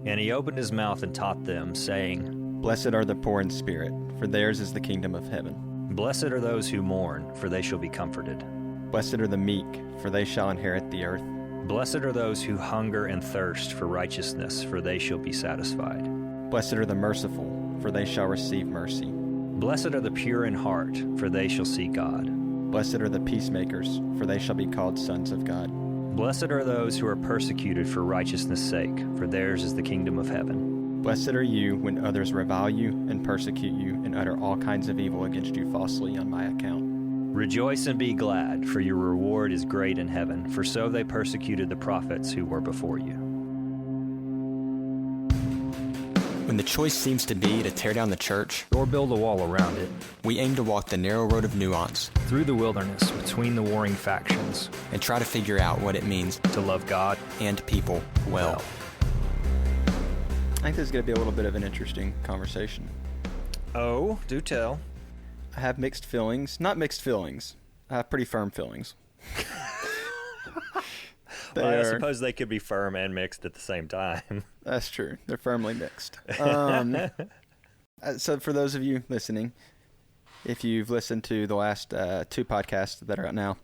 And he opened his mouth and taught them, saying, Blessed are the poor in spirit, for theirs is the kingdom of heaven. Blessed are those who mourn, for they shall be comforted. Blessed are the meek, for they shall inherit the earth. Blessed are those who hunger and thirst for righteousness, for they shall be satisfied. Blessed are the merciful, for they shall receive mercy. Blessed are the pure in heart, for they shall see God. Blessed are the peacemakers, for they shall be called sons of God. Blessed are those who are persecuted for righteousness' sake, for theirs is the kingdom of heaven. Blessed are you when others revile you and persecute you and utter all kinds of evil against you falsely on my account. Rejoice and be glad, for your reward is great in heaven, for so they persecuted the prophets who were before you. When the choice seems to be to tear down the church Or build a wall around it, we aim to walk the narrow road of nuance through the wilderness between the warring factions, and try to figure out what it means to love God and people well. I think this is going to be a little bit of an interesting conversation. Oh, do tell. I have mixed feelings. Not mixed feelings. I have pretty firm feelings. I suppose they could be firm and mixed at the same time. That's true. They're firmly mixed. So for those of you listening, if you've listened to the last two podcasts that are out now,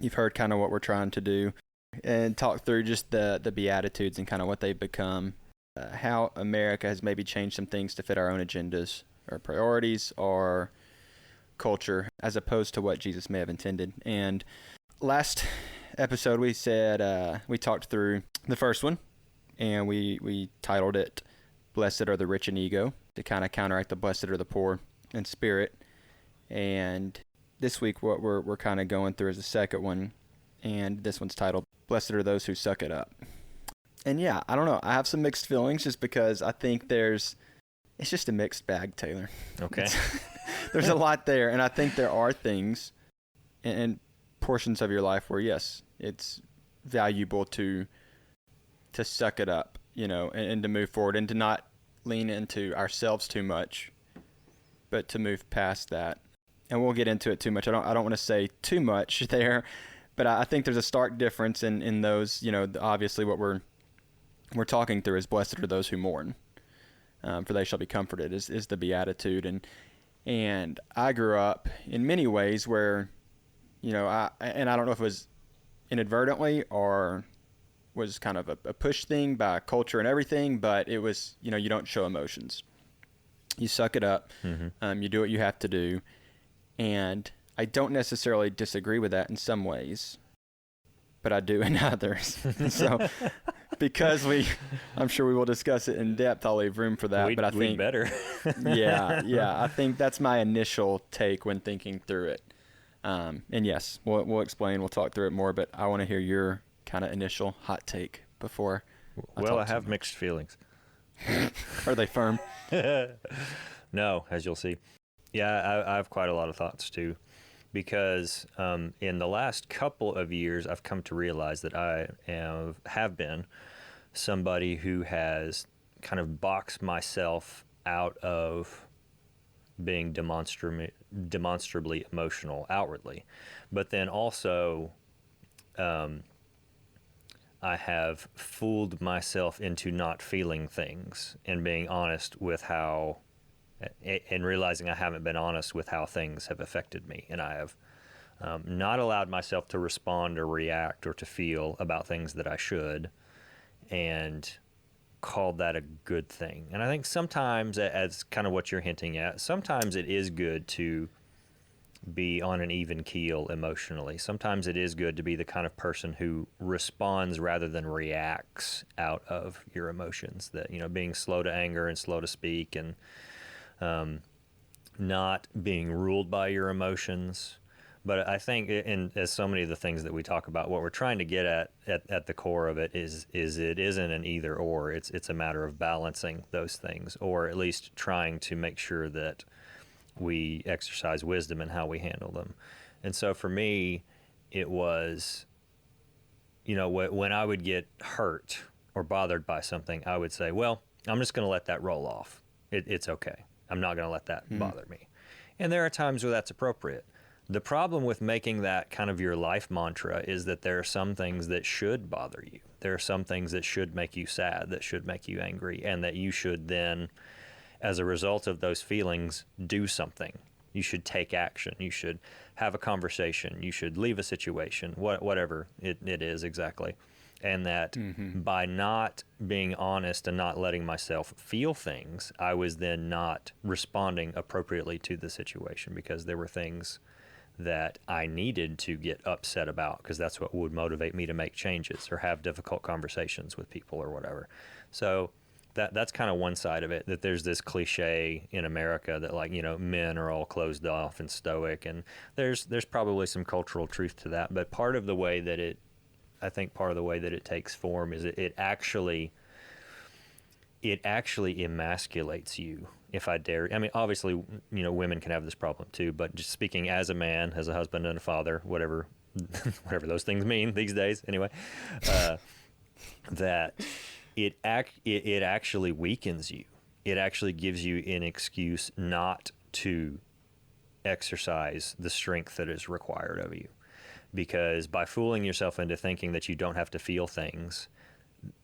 you've heard kind of what we're trying to do and talk through just the Beatitudes and kind of what they've become, how America has maybe changed some things to fit our own agendas or priorities or culture as opposed to what Jesus may have intended. And last episode we said we talked through the first one, and we titled it Blessed Are the Rich in Ego, to kind of counteract the blessed are the poor in spirit. And this week what we're kind of going through is the second one, and this one's titled Blessed Are Those Who Suck It Up. And yeah, I don't know, I have some mixed feelings just because I think it's just a mixed bag, Taylor. Okay. There's a lot there, and I think there are things and portions of your life where, yes, it's valuable to suck it up, and to move forward and to not lean into ourselves too much, but to move past that. And we'll get into it too much. I don't want to say too much there, but I think there's a stark difference in those. Obviously what we're talking through is blessed are those who mourn, for they shall be comforted is the beatitude. And I grew up in many ways where, I don't know if it was inadvertently or was kind of a push thing by culture and everything, but it was, you don't show emotions. You suck it up. Mm-hmm. You do what you have to do. And I don't necessarily disagree with that in some ways, but I do in others. So because I'm sure we will discuss it in depth, I'll leave room for that. But I think better. yeah. I think that's my initial take when thinking through it. And yes, we'll explain, we'll talk through it more, but I want to hear your kind of initial hot take before. I have mixed feelings. Are they firm? No, as you'll see. Yeah, I have quite a lot of thoughts too, because in the last couple of years, I've come to realize that I have been somebody who has kind of boxed myself out of being demonstrably emotional outwardly, but then also I have fooled myself into not feeling things and being honest with how, and realizing I haven't been honest with how things have affected me. And I have not allowed myself to respond or react or to feel about things that I should, and called that a good thing. And I think sometimes, as kind of what you're hinting at, sometimes it is good to be on an even keel emotionally. Sometimes it is good to be the kind of person who responds rather than reacts out of your emotions. That, being slow to anger and slow to speak, and not being ruled by your emotions. But I think, as so many of the things that we talk about, what we're trying to get at the core of it is it isn't an either or. It's a matter of balancing those things, or at least trying to make sure that we exercise wisdom in how we handle them. And so for me, it was, when I would get hurt or bothered by something, I would say, well, I'm just going to let that roll off. It's okay. I'm not going to let that bother me. And there are times where that's appropriate. The problem with making that kind of your life mantra is that there are some things that should bother you. there are some things that should make you sad, that should make you angry, and that you should then, as a result of those feelings, do something. You should take action. You should have a conversation. You should leave a situation, whatever it is exactly. And that by not being honest and not letting myself feel things, I was then not responding appropriately to the situation, because there were things that I needed to get upset about, because that's what would motivate me to make changes or have difficult conversations with people or whatever. So that's kind of one side of it, that there's this cliche in America that, like, men are all closed off and stoic, and there's probably some cultural truth to that. But part of the way that it takes form is it actually emasculates you, if I dare. I mean, obviously, women can have this problem too, but just speaking as a man, as a husband and a father, whatever those things mean these days, anyway, that it actually weakens you. It actually gives you an excuse not to exercise the strength that is required of you. Because by fooling yourself into thinking that you don't have to feel things,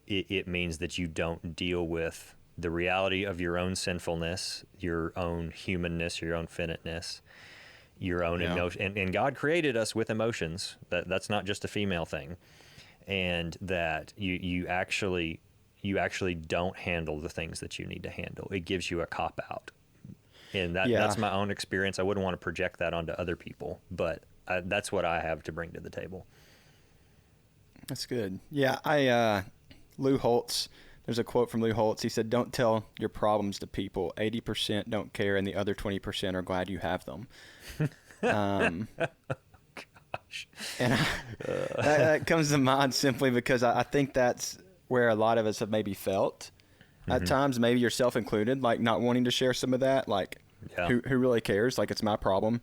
it means that you don't deal with the reality of your own sinfulness, your own humanness, your own finiteness, your own emotion. And God created us with emotions. That's not just a female thing. And that you actually don't handle the things that you need to handle. It gives you a cop-out. And that's my own experience. I wouldn't want to project that onto other people, but that's what I have to bring to the table. That's good. Yeah, Lou Holtz, there's a quote from Lou Holtz. He said, "Don't tell your problems to people. 80% don't care, and the other 20% are glad you have them." Gosh. And that comes to mind simply because I think that's where a lot of us have maybe felt at times, maybe yourself included, like not wanting to share some of that, like who really cares? Like, it's my problem.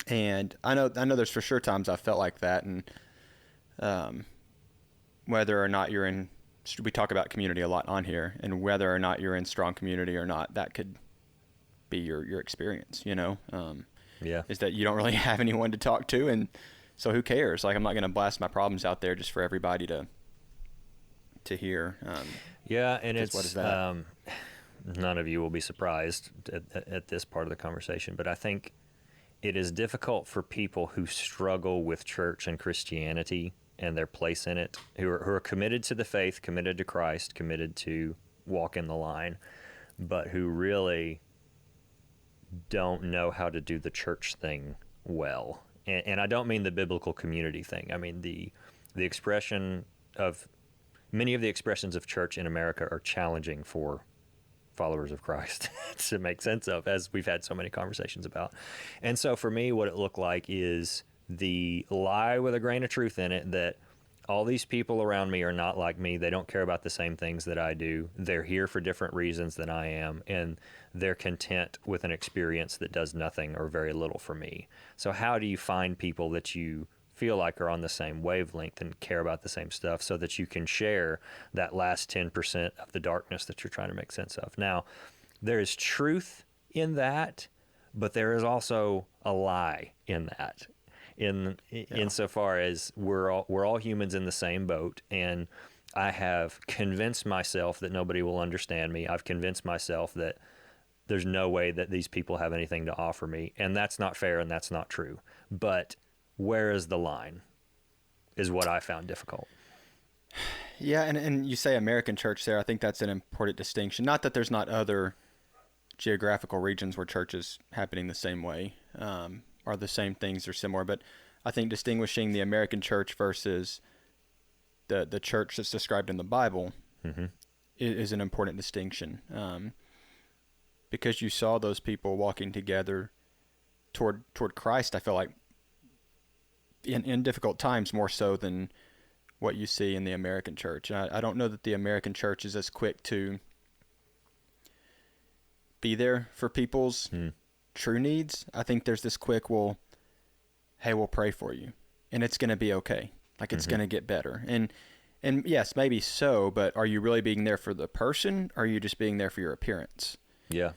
And I know there's for sure times I felt like that, and whether or not you're in, we talk about community a lot on here, and whether or not you're in strong community or not, that could be your experience, is that you don't really have anyone to talk to, and so who cares? Like, I'm not going to blast my problems out there just for everybody to hear. And it's what is that? None of you will be surprised at this part of the conversation, but I think it is difficult for people who struggle with church and Christianity and their place in it, who are committed to the faith, committed to Christ, committed to walk in the line, but who really don't know how to do the church thing well. And I don't mean the biblical community thing. I mean the expression of many of the expressions of church in America are challenging for followers of Christ to make sense of, as we've had so many conversations about. And so for me, what it looked like is the lie with a grain of truth in it that all these people around me are not like me. They don't care about the same things that I do. They're here for different reasons than I am, and they're content with an experience that does nothing or very little for me. So how do you find people that you feel like are on the same wavelength and care about the same stuff, so that you can share that last 10% of the darkness that you're trying to make sense of? Now, there is truth in that, but there is also a lie in that. Insofar as we're all humans in the same boat, and I have convinced myself that nobody will understand me. I've convinced myself that there's no way that these people have anything to offer me, and that's not fair and that's not true. But where is the line is what I found difficult. Yeah, and you say American church there. I think that's an important distinction. Not that there's not other geographical regions where church is happening the same way, or the same things are similar, but I think distinguishing the American church versus the church that's described in the Bible is an important distinction, because you saw those people walking together toward Christ. I feel like in difficult times more so than what you see in the American church. And I don't know that the American church is as quick to be there for people's true needs. I think there's this quick, well, hey, we'll pray for you, and it's going to be okay. Like, it's going to get better. And yes, maybe so, but are you really being there for the person, or are you just being there for your appearance? Yeah.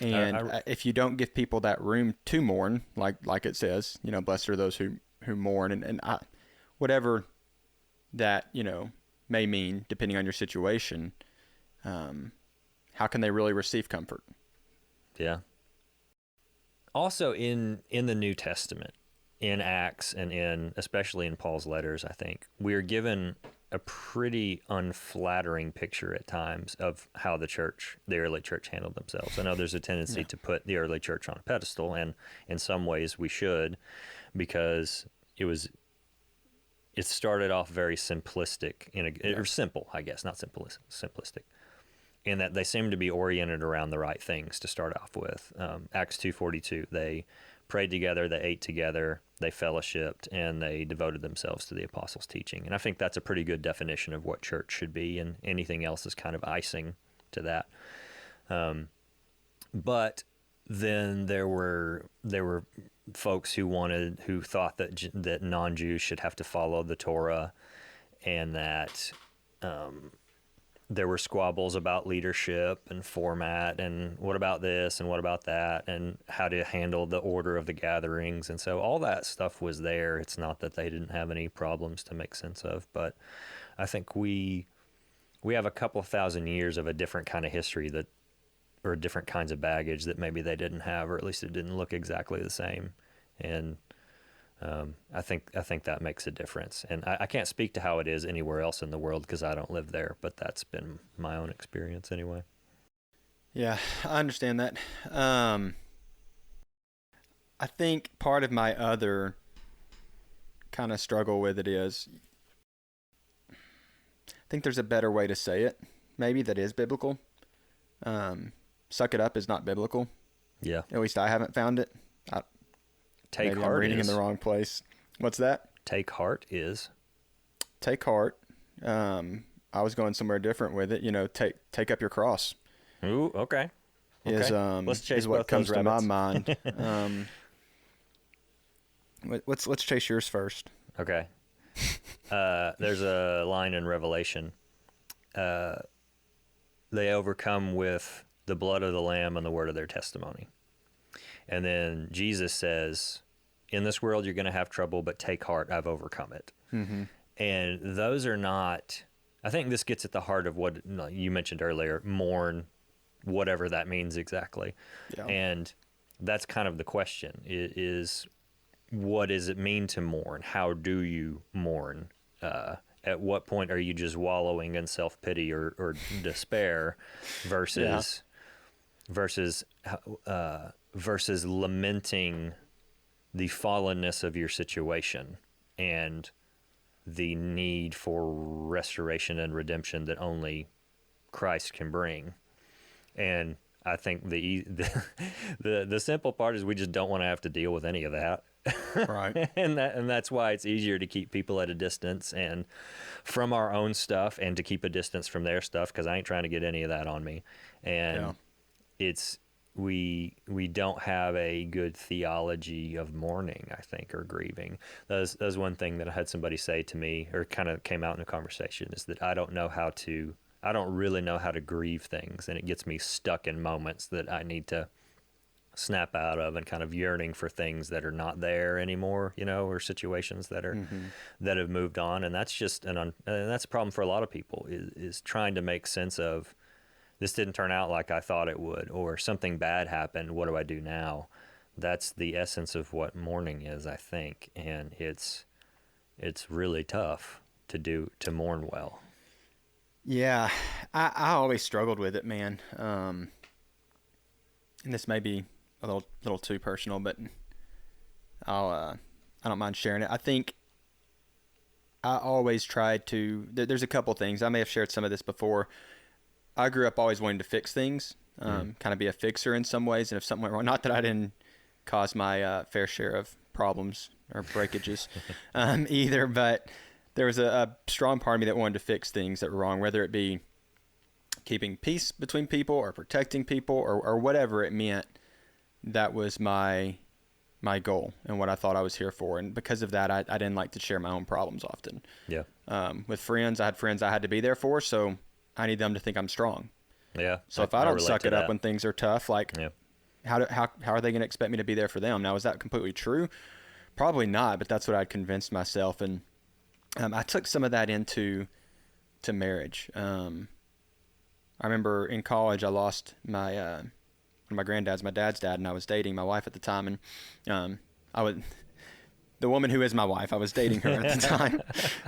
And if you don't give people that room to mourn, like it says, blessed are those who mourn, and whatever that, may mean, depending on your situation, how can they really receive comfort? Yeah. Also in the New Testament, in Acts and especially in Paul's letters, I think, we're given a pretty unflattering picture at times of how the early church handled themselves. I know there's a tendency to put the early church on a pedestal, and in some ways we should, because it started off very simplistic, or simple, I guess, not simplistic, in that they seemed to be oriented around the right things to start off with. Acts 2:42, they prayed together, they ate together, they fellowshipped, and they devoted themselves to the apostles' teaching. And I think that's a pretty good definition of what church should be, and anything else is kind of icing to that. But then there were folks who thought that non-Jews should have to follow the Torah, and that there were squabbles about leadership and format, and what about this and what about that, and how to handle the order of the gatherings. And so all that stuff was there. It's not that they didn't have any problems to make sense of, but I think we have a couple of thousand years of a different kind of history or different kinds of baggage that maybe they didn't have, or at least it didn't look exactly the same. And I think that makes a difference. And I can't speak to how it is anywhere else in the world because I don't live there, but that's been my own experience anyway. Yeah, I understand that. I think part of my other kind of struggle with it is, I think there's a better way to say it, maybe, that is biblical. Suck it up is not biblical. Yeah. At least I haven't found it. Take maybe heart I'm reading is. in the wrong place. What's that? Take heart is. Take heart. I was going somewhere different with it. Take up your cross. Ooh, okay. Let's chase is what both comes those to my rabbits. mind. Let's chase yours first. Okay. There's a line in Revelation. They overcome with the blood of the Lamb and the word of their testimony. And then Jesus says, in this world you're going to have trouble, but take heart, I've overcome it. Mm-hmm. And those are not, I think this gets at the heart of what you mentioned earlier, mourn, whatever that means exactly. Yeah. And that's kind of the question, is what does it mean to mourn? How do you mourn? At what point are you just wallowing in self-pity or despair versus lamenting the fallenness of your situation and the need for restoration and redemption that only Christ can bring. And I think the simple part is we just don't want to have to deal with any of that. Right. and that's why it's easier to keep people at a distance and from our own stuff, and to keep a distance from their stuff, because I ain't trying to get any of that on me. And it's we don't have a good theology of mourning, I think, or grieving. That was one thing that I had somebody say to me, or kind of came out in a conversation, is that I don't really know how to grieve things, and it gets me stuck in moments that I need to snap out of, and kind of yearning for things that are not there anymore, or situations that are that have moved on. And that's just and that's a problem for a lot of people, is trying to make sense of, this didn't turn out like I thought it would, or something bad happened, what do I do now? That's the essence of what mourning is, I think, and it's really tough to mourn well. Yeah, I always struggled with it, man. And this may be a little too personal, but I don't mind sharing it. I think I always tried to. There's a couple things. I may have shared some of this before. I grew up always wanting to fix things, kind of be a fixer in some ways. And if something went wrong, not that I didn't cause my fair share of problems or breakages either, but there was a strong part of me that wanted to fix things that were wrong, whether it be keeping peace between people or protecting people or whatever it meant. That was my goal and what I thought I was here for. And because of that, I didn't like to share my own problems often. Yeah. With friends, I had friends I had to be there for, so I need them to think I'm strong. Yeah. So if I don't suck it up when things are tough, how are they going to expect me to be there for them? Now, is that completely true? Probably not, but that's what I'd convinced myself. And I took some of that to marriage. I remember in college I lost my one of my granddads, my dad's dad, and I was dating my wife at the time, and I would the woman who is my wife, I was dating her at the time,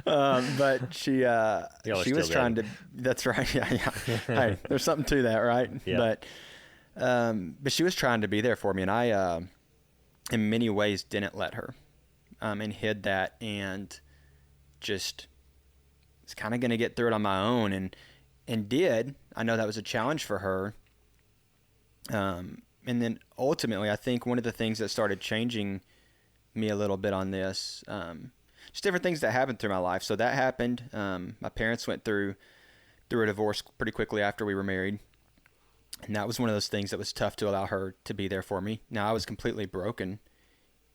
but she was trying to. That's right, yeah. Hey, there's something to that, right? Yeah. But she was trying to be there for me, and I, in many ways, didn't let her, and hid that, and just was kind of going to get through it on my own, and did. I know that was a challenge for her. And then ultimately, I think one of the things that started changing me a little bit on this, just different things that happened through my life. So that happened. My parents went through a divorce pretty quickly after we were married. And that was one of those things that was tough to allow her to be there for me. Now, I was completely broken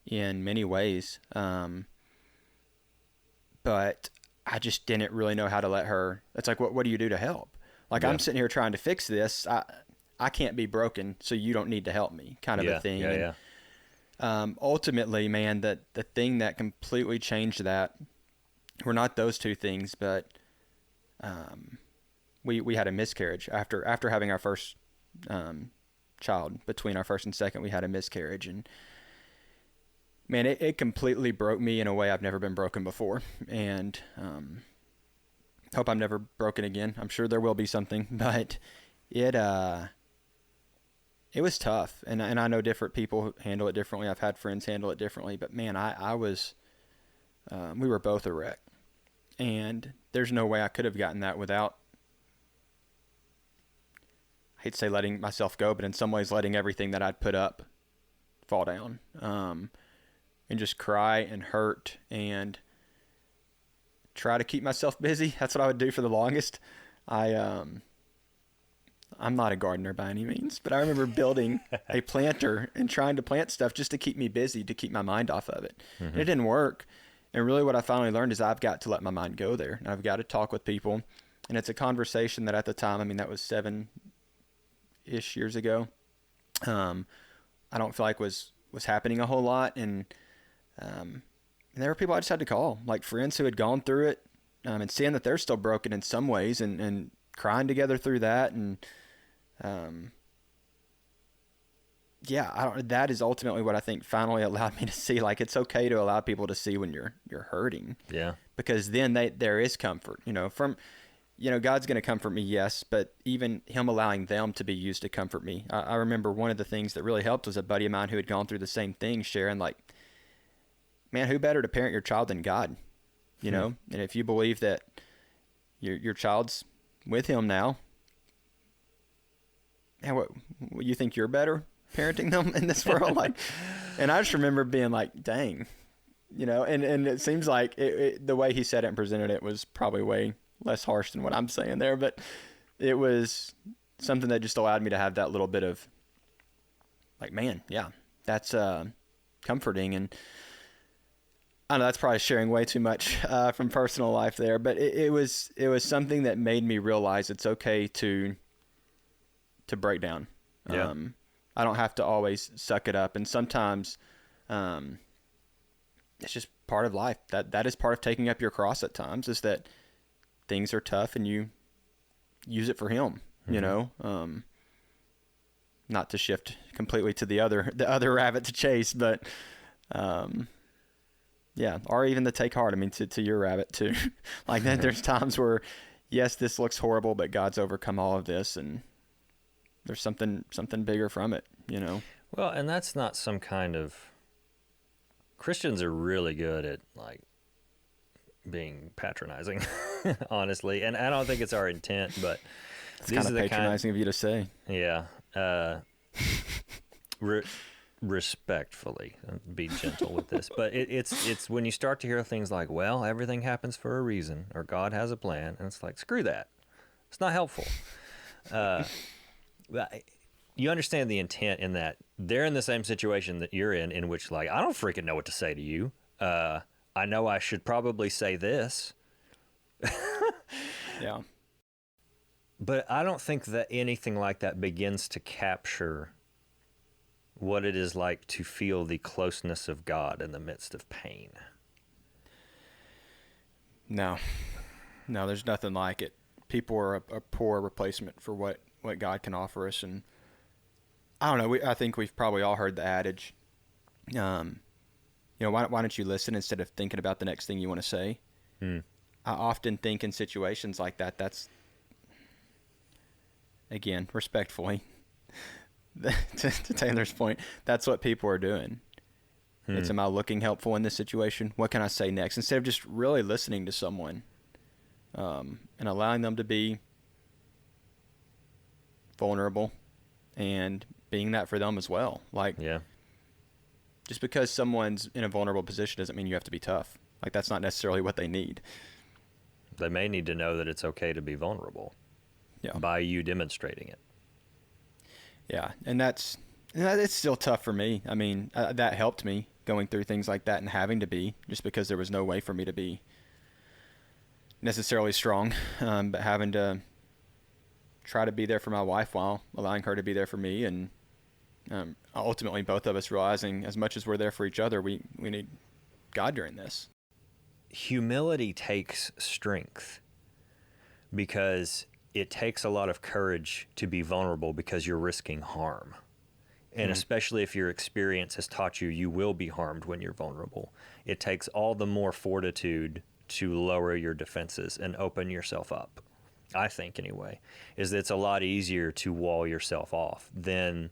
in many ways. But I just didn't really know how to let her. It's like, what do you do to help? Like, yeah. I'm sitting here trying to fix this. I can't be broken, so you don't need to help me, kind of a thing. Yeah. Ultimately, man, the thing that completely changed that were not those two things, but we had a miscarriage after having our first child. Between our first and second, we had a miscarriage, and man, it completely broke me in a way I've never been broken before, and hope I'm never broken again. I'm sure there will be something, but it was tough, and I know different people handle it differently. I've had friends handle it differently, but man, I was, we were both a wreck, and there's no way I could have gotten that without, I hate to say letting myself go, but in some ways letting everything that I'd put up fall down, and just cry and hurt and try to keep myself busy. That's what I would do for the longest. I'm not a gardener by any means, but I remember building a planter and trying to plant stuff just to keep me busy, to keep my mind off of it. Mm-hmm. And it didn't work. And really what I finally learned is I've got to let my mind go there. And I've got to talk with people. And it's a conversation that at the time, I mean, that was 7-ish years ago. I don't feel like was happening a whole lot. And there were people I just had to call, like friends who had gone through it, and seeing that they're still broken in some ways, and crying together through that. And that is ultimately what I think finally allowed me to see, like, it's okay to allow people to see when you're hurting. Yeah. Because then there is comfort, from, God's going to comfort me, yes, but even him allowing them to be used to comfort me. I remember one of the things that really helped was a buddy of mine who had gone through the same thing, sharing, like, man, who better to parent your child than God, And if you believe that your child's with him now, and what you think you're better parenting them in this world, like, and I just remember being like, dang, and it seems like the way he said it and presented it was probably way less harsh than what I'm saying there, but it was something that just allowed me to have that little bit of like, man, yeah, that's comforting. And I know that's probably sharing way too much from personal life there, but it was something that made me realize it's okay to break down. Yeah. I don't have to always suck it up, and sometimes it's just part of life. That is part of taking up your cross at times, is that things are tough and you use it for him, mm-hmm. Not to shift completely to the other rabbit to chase, but yeah, or even to take heart. I mean, to your rabbit too. Like that, there's times where, yes, this looks horrible, but God's overcome all of this, and there's something bigger from it, Well, and that's not some kind of. Christians are really good at like being patronizing, honestly, and I don't think it's our intent, but it's kind of patronizing of you to say. Yeah. Respectfully, be gentle with this, but it's when you start to hear things like, well, everything happens for a reason, or God has a plan, and it's like, screw that. It's not helpful. You understand the intent in that they're in the same situation that you're in which, like, I don't freaking know what to say to you. I know I should probably say this. Yeah. But I don't think that anything like that begins to capture what it is like to feel the closeness of God in the midst of pain. No, no, there's nothing like it. People are a poor replacement for what God can offer us, and I don't know. I think we've probably all heard the adage. Why don't you listen instead of thinking about the next thing you want to say? I often think in situations like that, that's, again, respectfully, to Taylor's point, that's what people are doing. It's, am I looking helpful in this situation? What can I say next? Instead of just really listening to someone and allowing them to be vulnerable and being that for them as well. Like, just because someone's in a vulnerable position doesn't mean you have to be tough. Like, that's not necessarily what they need. They may need to know that it's okay to be vulnerable by you demonstrating it. Yeah, and it's still tough for me. I mean, that helped me going through things like that and having to be, just because there was no way for me to be necessarily strong, but having to try to be there for my wife while allowing her to be there for me, and ultimately both of us realizing as much as we're there for each other, we need God during this. Humility takes strength because it takes a lot of courage to be vulnerable because you're risking harm. And especially if your experience has taught you you will be harmed when you're vulnerable, it takes all the more fortitude to lower your defenses and open yourself up. I think anyway, is that it's a lot easier to wall yourself off than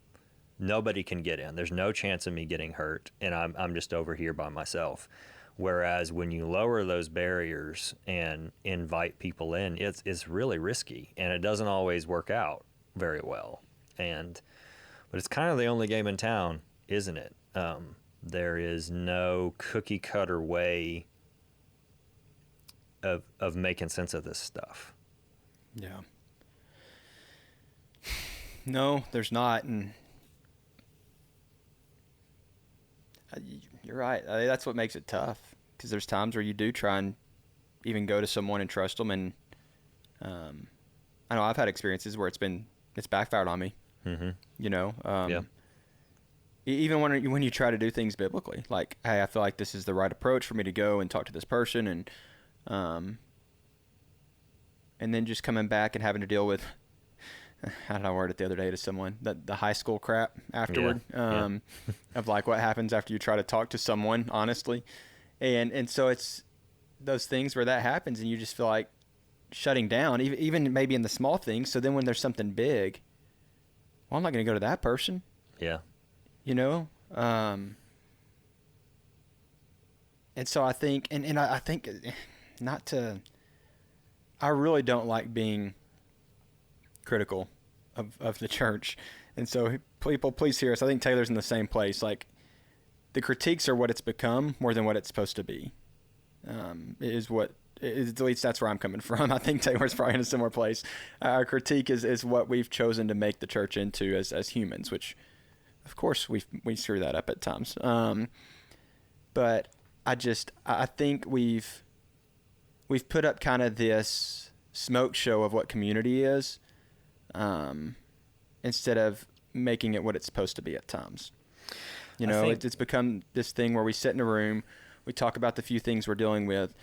nobody can get in. There's no chance of me getting hurt, and I'm just over here by myself. Whereas when you lower those barriers and invite people in, it's really risky, and it doesn't always work out very well. But it's kind of the only game in town, isn't it? There is no cookie cutter way of making sense of this stuff. Yeah. No, there's not, and you're right. That's what makes it tough, because there's times where you do try and even go to someone and trust them, and I know I've had experiences where it's backfired on me. Even when you try to do things biblically, like, hey, I feel like this is the right approach for me to go and talk to this person, and then just coming back and having to deal with, how did I word it the other day to someone, the high school crap afterward, of like what happens after you try to talk to someone honestly, and so it's those things where that happens and you just feel like shutting down, even maybe in the small things. So then when there's something big, well, I'm not going to go to that person. Yeah. And so I think, and I think I really don't like being critical of the church. And so people, please hear us. I think Taylor's in the same place. Like, the critiques are what it's become more than what it's supposed to be. At least that's where I'm coming from. I think Taylor's probably in a similar place. Our critique is what we've chosen to make the church into as humans, which, of course, we screw that up at times. But I think we've put up kind of this smoke show of what community is, instead of making it what it's supposed to be at times. It's become this thing where we sit in a room, we talk about the few things we're dealing with,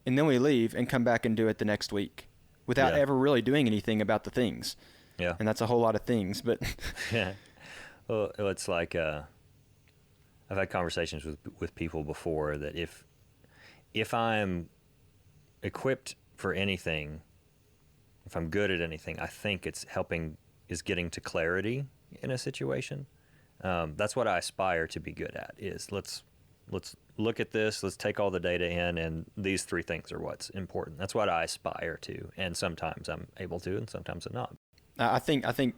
and then we leave and come back and do it the next week without ever really doing anything about the things. Yeah. And that's a whole lot of things, but yeah. Well, it's like I've had conversations with people before that if I'm equipped for anything, if I'm good at anything, I think it's getting to clarity in a situation. That's what I aspire to be good at, is let's look at this, let's take all the data in, and these three things are what's important. That's what I aspire to, and sometimes I'm able to, and sometimes I'm not. I think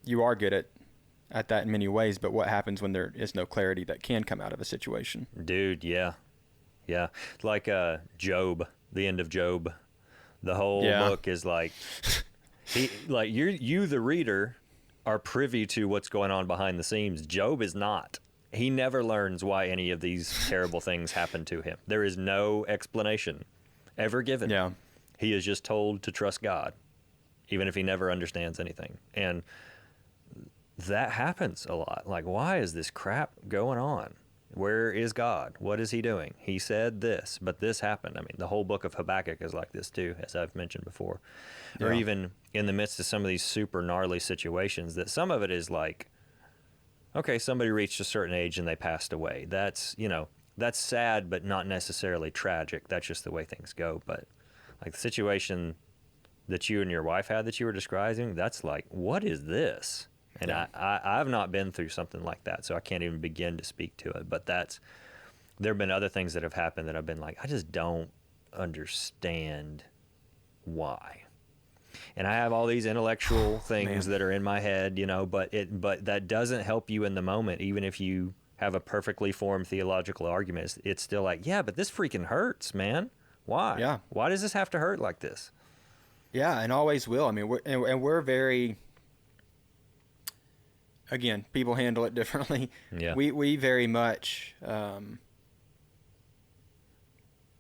you are good at that in many ways, but what happens when there is no clarity that can come out of a situation? Dude, yeah. Like Job, the end of Job. The whole book is like, you the reader are privy to what's going on behind the scenes. Job is not. He never learns why any of these terrible things happen to him. There is no explanation ever given. Yeah. He is just told to trust God, even if he never understands anything. And that happens a lot. Like, why is this crap going on? Where is God? What is he doing? He said this, but this happened. I mean, the whole book of Habakkuk is like this too, as I've mentioned before. Or Yeah. even in the midst of some of these super gnarly situations, that some of it is like, okay, somebody reached a certain age and they passed away. That's, that's sad, but not necessarily tragic. That's just the way things go. But like the situation that you and your wife had that you were describing, that's like, what is this? And Yeah. I've not been through something like that, so I can't even begin to speak to it. But there have been other things that have happened that I've been like, I just don't understand why. And I have all these intellectual things Man. that are in my head, but that doesn't help you in the moment, even if you have a perfectly formed theological argument. It's still like, yeah, but this freaking hurts, man. Why? Yeah. Why does this have to hurt like this? Yeah, and always will. I mean, we're very, again, people handle it differently. Yeah. We very much,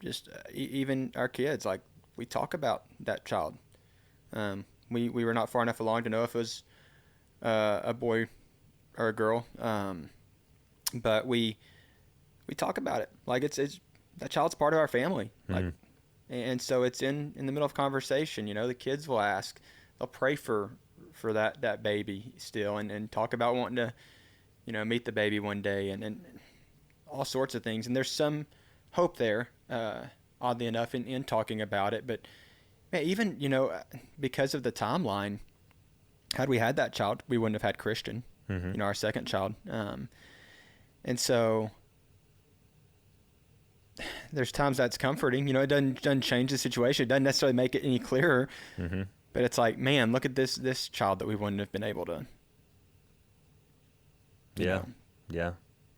just even our kids, like, we talk about that child. We were not far enough along to know if it was a boy or a girl, but we talk about it like it's that child's part of our family. Like, and so it's in the middle of conversation. The kids will ask, they'll pray for that baby still, and talk about wanting to meet the baby one day, and all sorts of things. And there's some hope there, oddly enough, in talking about it. But man, even because of the timeline, had we had that child, we wouldn't have had Christian, our second child, and so there's times that's comforting. It doesn't change the situation. It doesn't necessarily make it any clearer. But it's like, man, look at this child that we wouldn't have been able to Yeah.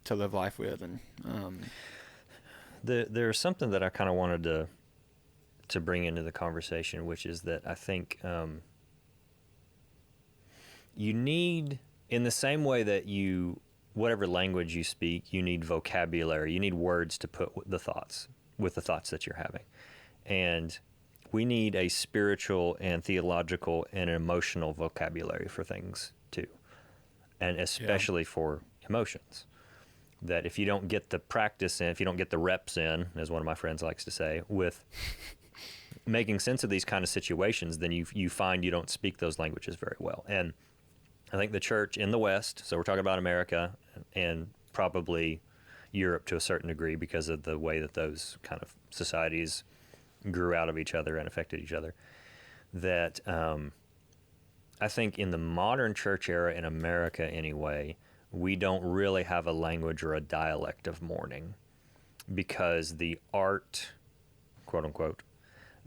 to live life with. And There's something that I kind of wanted to bring into the conversation, which is that I think you need, in the same way that whatever language you speak, you need vocabulary, you need words to put with the thoughts that you're having. And we need a spiritual and theological and emotional vocabulary for things too. And especially for emotions. That if you don't get the practice in, if you don't get the reps in, as one of my friends likes to say, with making sense of these kind of situations, then you find you don't speak those languages very well. And I think the church in the West, so we're talking about America and probably Europe to a certain degree because of the way that those kind of societies grew out of each other and affected each other, that I think in the modern church era in America anyway, we don't really have a language or a dialect of mourning, because the art, quote unquote,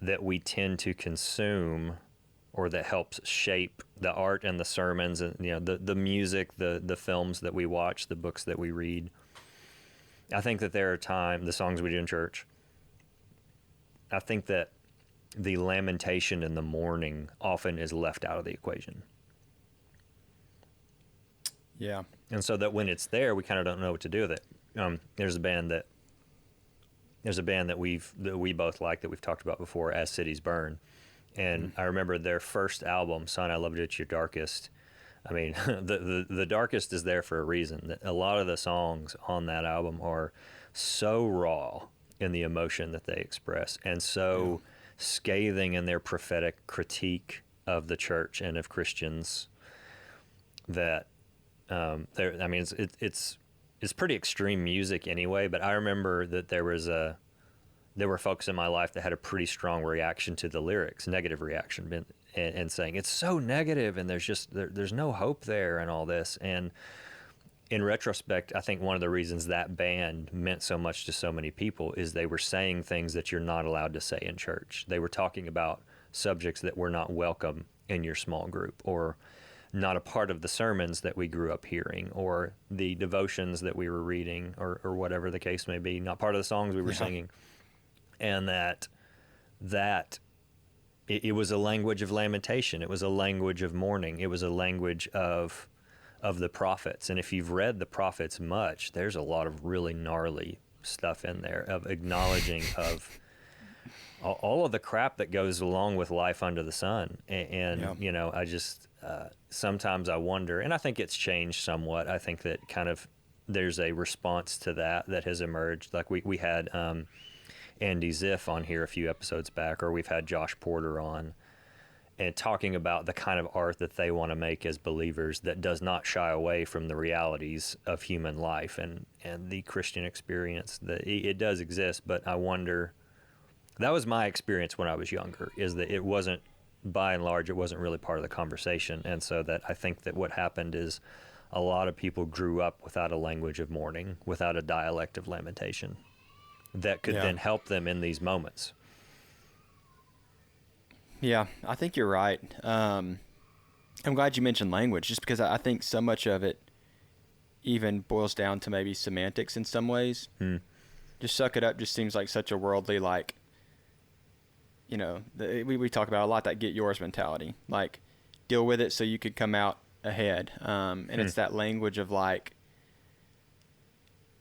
that we tend to consume, or that helps shape the art and the sermons and the music, the films that we watch, the books that we read. I think that there are the songs we do in church, I think that the lamentation and the mourning often is left out of the equation. yeah, And so that when it's there, we kind of don't know what to do with it. There's a band that we both like that we've talked about before, As Cities Burn. And I remember their first album, Son, I Loved You at Your Darkest. I mean, the darkest is there for a reason. That a lot of the songs on that album are so raw in the emotion that they express, and so scathing in their prophetic critique of the church and of Christians, that it's pretty extreme music anyway. But I remember that there were folks in my life that had a pretty strong reaction to the lyrics, negative reaction, and saying it's so negative and there's no hope there and all this. And in retrospect, I think one of the reasons that band meant so much to so many people is they were saying things that you're not allowed to say in church. They were talking about subjects that were not welcome in your small group, or not a part of the sermons that we grew up hearing, or the devotions that we were reading, or whatever the case may be, not part of the songs we were singing. And that it was a language of lamentation. It was a language of mourning. It was a language of the prophets. And if you've read the prophets much, there's a lot of really gnarly stuff in there of acknowledging of all of the crap that goes along with life under the sun. And I just sometimes I wonder, and I think it's changed somewhat. I think that kind of there's a response to that has emerged. Like we had Andy Ziff on here a few episodes back, or we've had Josh Porter on, and talking about the kind of art that they want to make as believers that does not shy away from the realities of human life and the Christian experience. That it does exist, but I wonder, that was my experience when I was younger, is that it wasn't, by and large, it wasn't really part of the conversation. And so that I think that what happened is a lot of people grew up without a language of mourning, without a dialect of lamentation that could then help them in these moments. Yeah, I think you're right. I'm glad you mentioned language, just because I think so much of it even boils down to maybe semantics in some ways. Just suck it up just seems like such a worldly, like, you know, we talk about a lot, that get yours mentality. Like, deal with it so you could come out ahead. And it's that language of, like,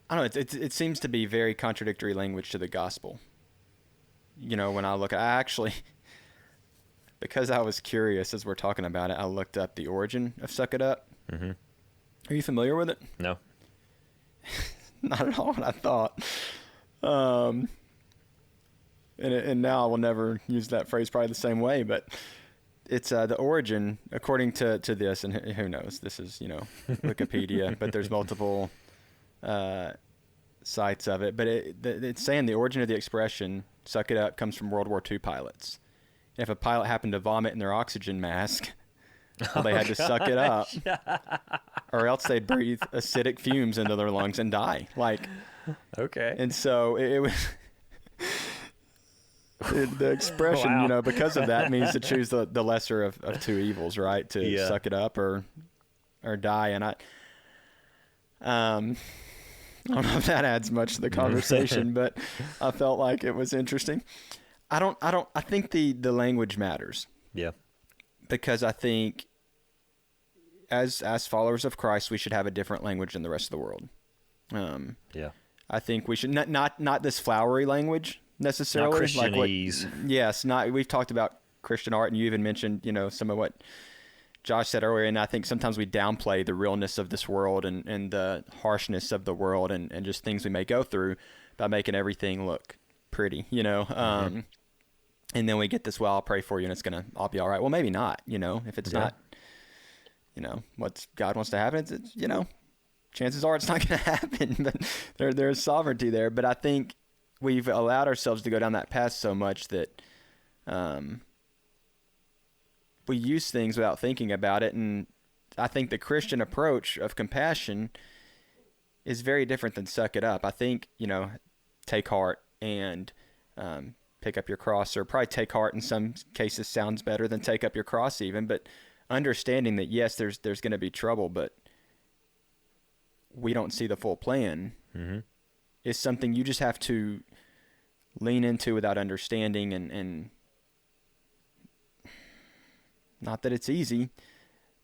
I don't know, it seems to be very contradictory language to the gospel. You know, when I look, I actually, because I was curious as we're talking about it, I looked up the origin of suck it up. Mm-hmm. Are you familiar with it? No. Not at all what I thought. And now I will never use that phrase probably the same way, but it's the origin, according to this, and who knows, this is, you know, Wikipedia, but there's multiple sites of it. But it's saying the origin of the expression, suck it up, comes from World War II pilots. If a pilot happened to vomit in their oxygen mask, well, they had to suck it up, or else they'd breathe acidic fumes into their lungs and die. Like, okay. And so it was the expression, Wow. you know, because of that, means to choose the lesser of two evils, right? To suck it up or die. And I don't know if that adds much to the conversation, but I felt like it was interesting. I think the language matters. Yeah. Because I think as followers of Christ, we should have a different language than the rest of the world. Yeah. I think we should not this flowery language necessarily. Not Christianese. Yes, not. We've talked about Christian art, and you even mentioned, you know, some of what Josh said earlier. And I think sometimes we downplay the realness of this world and the harshness of the world and just things we may go through by making everything look pretty, you know. And then we get this, well, I'll pray for you and I'll be all right. Well, maybe not, you know, if it's not, you know, what God wants to happen, it's, you know, chances are it's not going to happen, but there's sovereignty there. But I think we've allowed ourselves to go down that path so much that we use things without thinking about it. And I think the Christian approach of compassion is very different than suck it up. I think, you know, take heart and pick up your cross, or probably take heart in some cases sounds better than take up your cross even, but understanding that, yes, there's going to be trouble, but we don't see the full plan is something you just have to lean into without understanding. And not that it's easy,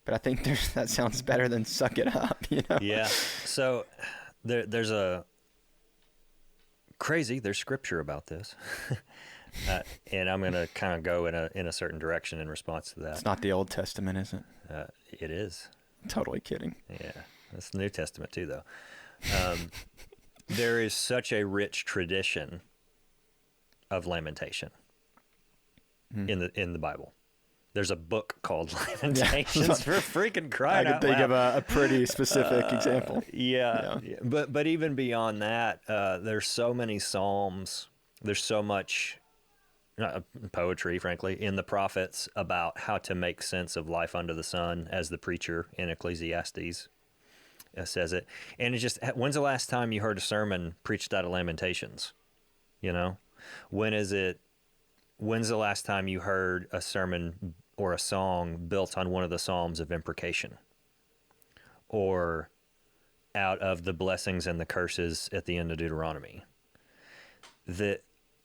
but I think that sounds better than suck it up, you know? Yeah. So there's scripture about this. And I'm going to kind of go in a certain direction in response to that. It's not the Old Testament, is it? It is. Totally kidding. Yeah. That's the New Testament too, though. There is such a rich tradition of lamentation in the Bible. There's a book called Lamentations, for freaking crying out loud. I can think of a pretty specific example. Yeah. But even beyond that, there's so many Psalms. There's so much poetry, frankly, in the prophets about how to make sense of life under the sun, as the preacher in Ecclesiastes says it. And it's just, when's the last time you heard a sermon preached out of Lamentations? You know? When's the last time you heard a sermon or a song built on one of the Psalms of imprecation, or out of the blessings and the curses at the end of Deuteronomy? The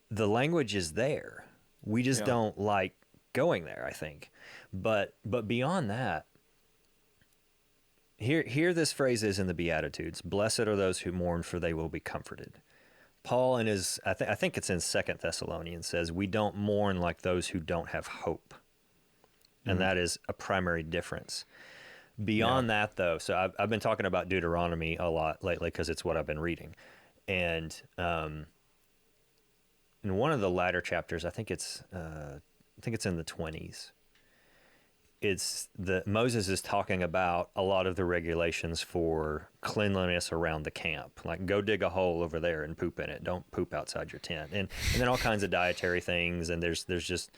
language is there. We just don't like going there, I think. But beyond that, here this phrase is in the Beatitudes: "Blessed are those who mourn, for they will be comforted." Paul in his, I think it's in 2 Thessalonians, says we don't mourn like those who don't have hope. And that is a primary difference. Beyond that, though, so I've been talking about Deuteronomy a lot lately because it's what I've been reading. And in one of the latter chapters, I think it's in the 20s. Moses is talking about a lot of the regulations for cleanliness around the camp, like go dig a hole over there and poop in it. Don't poop outside your tent, and then all kinds of dietary things. And there's just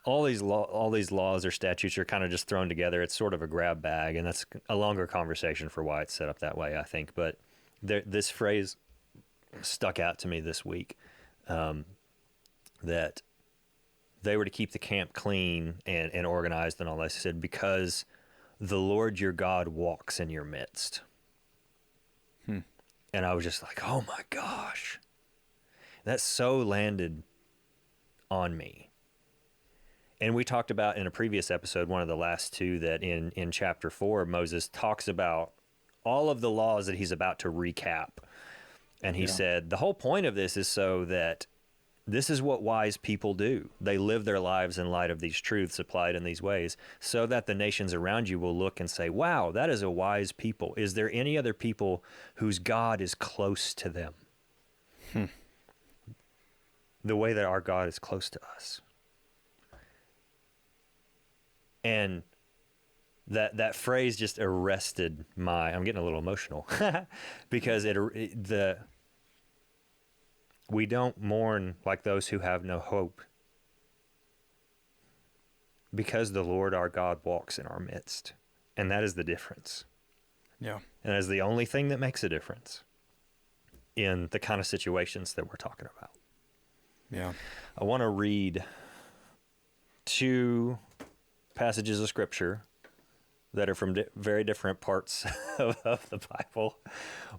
all these laws or statutes are kind of just thrown together. It's sort of a grab bag, and that's a longer conversation for why it's set up that way, I think. But this phrase stuck out to me this week, that they were to keep the camp clean and organized and all that. He said, because the Lord your God walks in your midst. And I was just like, oh my gosh. That so landed on me. And we talked about in a previous episode, one of the last two, that in chapter 4, Moses talks about all of the laws that he's about to recap. And he said, the whole point of this is so that this is what wise people do. They live their lives in light of these truths applied in these ways, so that the nations around you will look and say, wow, that is a wise people. Is there any other people whose God is close to them? The way that our God is close to us. And that phrase just arrested I'm getting a little emotional because we don't mourn like those who have no hope, because the Lord our God walks in our midst. And that is the difference. Yeah. And that is the only thing that makes a difference in the kind of situations that we're talking about. Yeah. I want to read 2 passages of Scripture that are from very different parts of the Bible.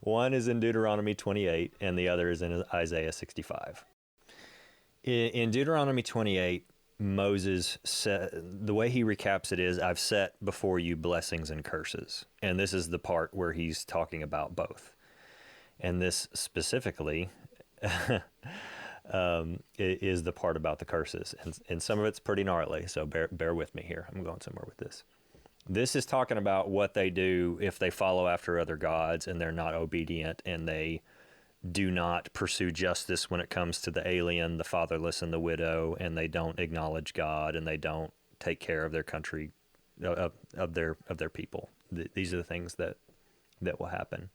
One is in Deuteronomy 28, and the other is in Isaiah 65. In Deuteronomy 28, Moses said, the way he recaps it is, I've set before you blessings and curses. And this is the part where he's talking about both. And this specifically is the part about the curses. And some of it's pretty gnarly, so bear with me here. I'm going somewhere with this. This is talking about what they do if they follow after other gods and they're not obedient, and they do not pursue justice when it comes to the alien, the fatherless, and the widow, and they don't acknowledge God, and they don't take care of their country, of their people. These are the things that will happen.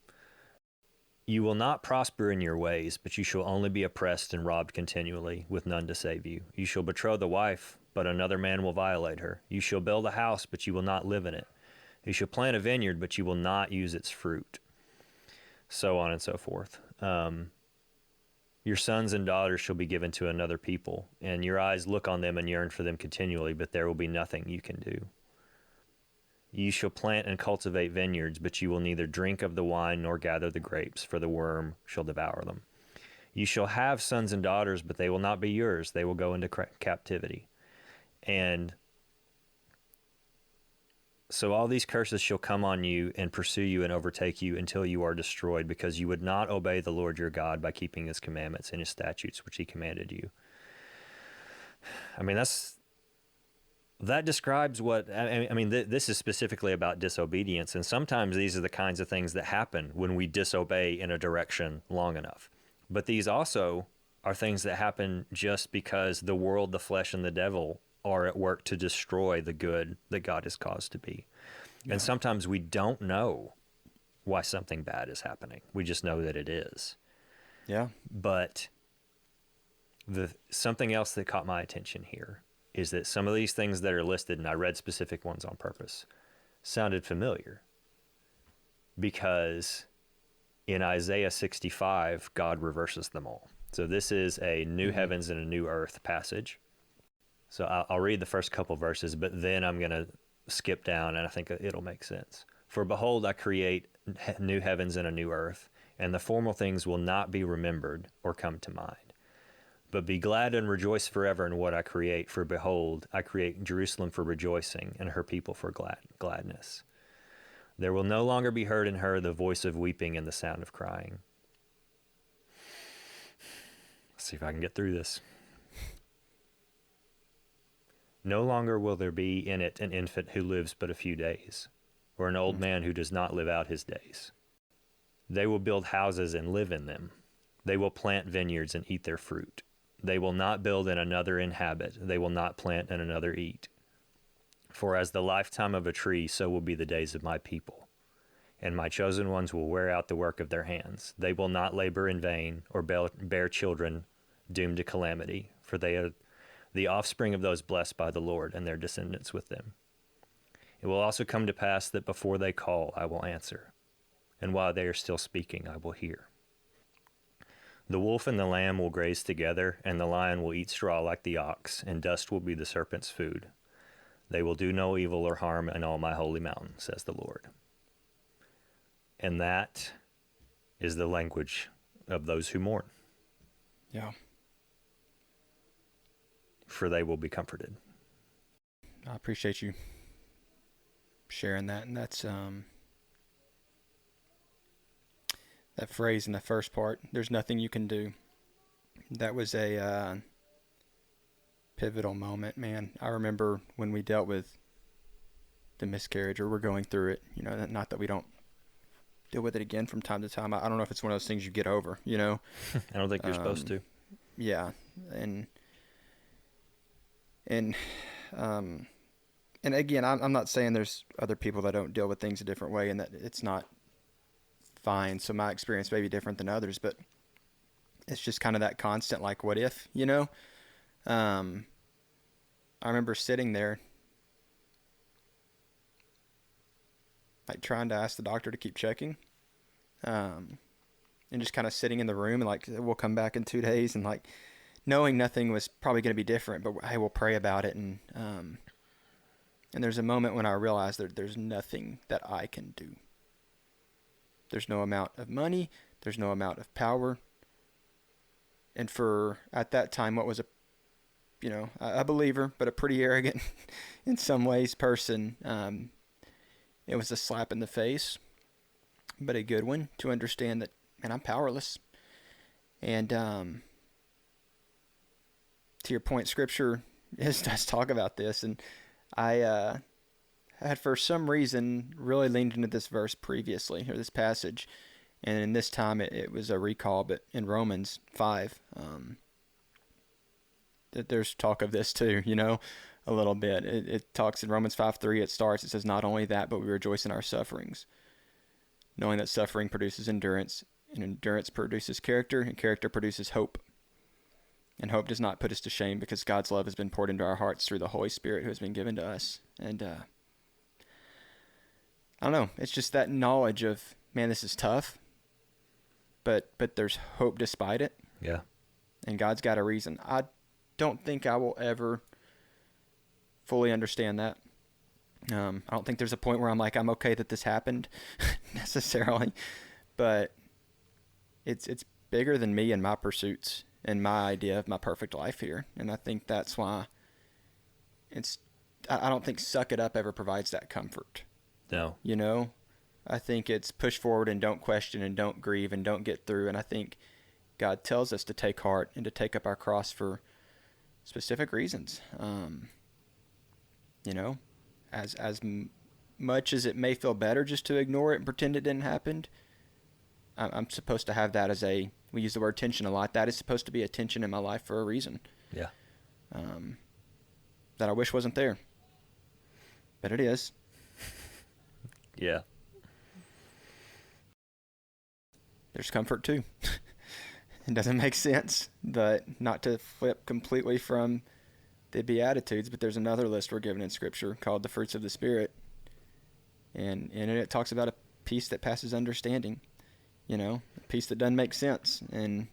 You will not prosper in your ways, but you shall only be oppressed and robbed continually, with none to save you. You shall betroth the wife, but another man will violate her. You shall build a house, but you will not live in it. You shall plant a vineyard, but you will not use its fruit. So on and so forth. Your sons and daughters shall be given to another people, and your eyes look on them and yearn for them continually, but there will be nothing you can do. You shall plant and cultivate vineyards, but you will neither drink of the wine nor gather the grapes, for the worm shall devour them. You shall have sons and daughters, but they will not be yours. They will go into captivity. And so all these curses shall come on you and pursue you and overtake you until you are destroyed, because you would not obey the Lord your God by keeping his commandments and his statutes, which he commanded you. I mean, that describes what, this is specifically about disobedience. And sometimes these are the kinds of things that happen when we disobey in a direction long enough. But these also are things that happen just because the world, the flesh, and the devil are at work to destroy the good that God has caused to be. Yeah. And sometimes we don't know why something bad is happening. We just know that it is. Yeah. But something else that caught my attention here is that some of these things that are listed, and I read specific ones on purpose, sounded familiar, because in Isaiah 65, God reverses them all. So this is a new heavens and a new earth passage. So I'll read the first couple verses, but then I'm going to skip down, and I think it'll make sense. For behold, I create new heavens and a new earth, and the former things will not be remembered or come to mind. But be glad and rejoice forever in what I create. For behold, I create Jerusalem for rejoicing, and her people for gladness. There will no longer be heard in her the voice of weeping and the sound of crying. Let's see if I can get through this. No longer will there be in it an infant who lives but a few days, or an old man who does not live out his days. They will build houses and live in them. They will plant vineyards and eat their fruit. They will not build and another inhabit. They will not plant and another eat. For as the lifetime of a tree, so will be the days of my people. And my chosen ones will wear out the work of their hands. They will not labor in vain or bear children doomed to calamity, for they are the offspring of those blessed by the Lord, and their descendants with them. It will also come to pass that before they call, I will answer, and while they are still speaking, I will hear. The wolf and the lamb will graze together, and the lion will eat straw like the ox, and dust will be the serpent's food. They will do no evil or harm in all my holy mountain, says the Lord. And that is the language of those who mourn. Yeah. For they will be comforted. I appreciate you sharing that. And that's that phrase in the first part, there's nothing you can do. That was a pivotal moment, man. I remember when we dealt with the miscarriage, or we're going through it, you know, not that we don't deal with it again from time to time. I don't know if it's one of those things you get over, you know. I don't think you're supposed to. Yeah. And again, I'm not saying there's other people that don't deal with things a different way and that it's not fine. So my experience may be different than others, but it's just kind of that constant, like, what if, you know? I remember sitting there, like, trying to ask the doctor to keep checking, and just kind of sitting in the room and, like, we'll come back in 2 days, and, like, knowing nothing was probably going to be different, but hey, we'll pray about it. And there's a moment when I realized that there's nothing that I can do. There's no amount of money. There's no amount of power. And for, at that time, what was a believer, but a pretty arrogant in some ways person, it was a slap in the face, but a good one, to understand that, man, I'm powerless. And to your point, Scripture does talk about this, and I had for some reason really leaned into this verse previously, or this passage, and in this time it was a recall, but in Romans 5, there's talk of this too, you know, a little bit. It talks in Romans 5:3, it says, not only that, but we rejoice in our sufferings, knowing that suffering produces endurance, and endurance produces character, and character produces hope. And hope does not put us to shame, because God's love has been poured into our hearts through the Holy Spirit who has been given to us. And I don't know, it's just that knowledge of, man, this is tough, but there's hope despite it. Yeah. And God's got a reason. I don't think I will ever fully understand that. I don't think there's a point where I'm like, I'm okay that this happened necessarily, but it's bigger than me and my pursuits and my idea of my perfect life here. And I think that's why I don't think suck it up ever provides that comfort. No. You know, I think it's push forward and don't question and don't grieve and don't get through. And I think God tells us to take heart and to take up our cross for specific reasons. You know, as much as it may feel better just to ignore it and pretend it didn't happen, I'm supposed to have that as we use the word tension a lot. That is supposed to be a tension in my life for a reason. Yeah. That I wish wasn't there. But it is. Yeah. There's comfort too. It doesn't make sense, but not to flip completely from the Beatitudes, but there's another list we're given in Scripture called the fruits of the Spirit. And in it talks about a peace that passes understanding. You know, a peace that doesn't make sense. And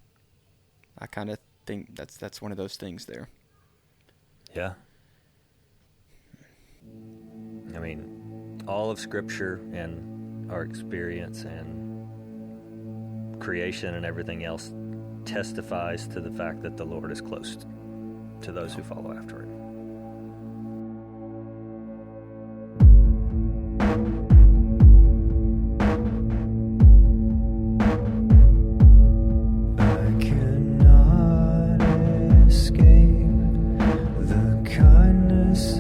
I kind of think that's one of those things there. Yeah. I mean, all of Scripture and our experience and creation and everything else testifies to the fact that the Lord is close to those who follow after Him. Cannot escape the kindness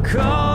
call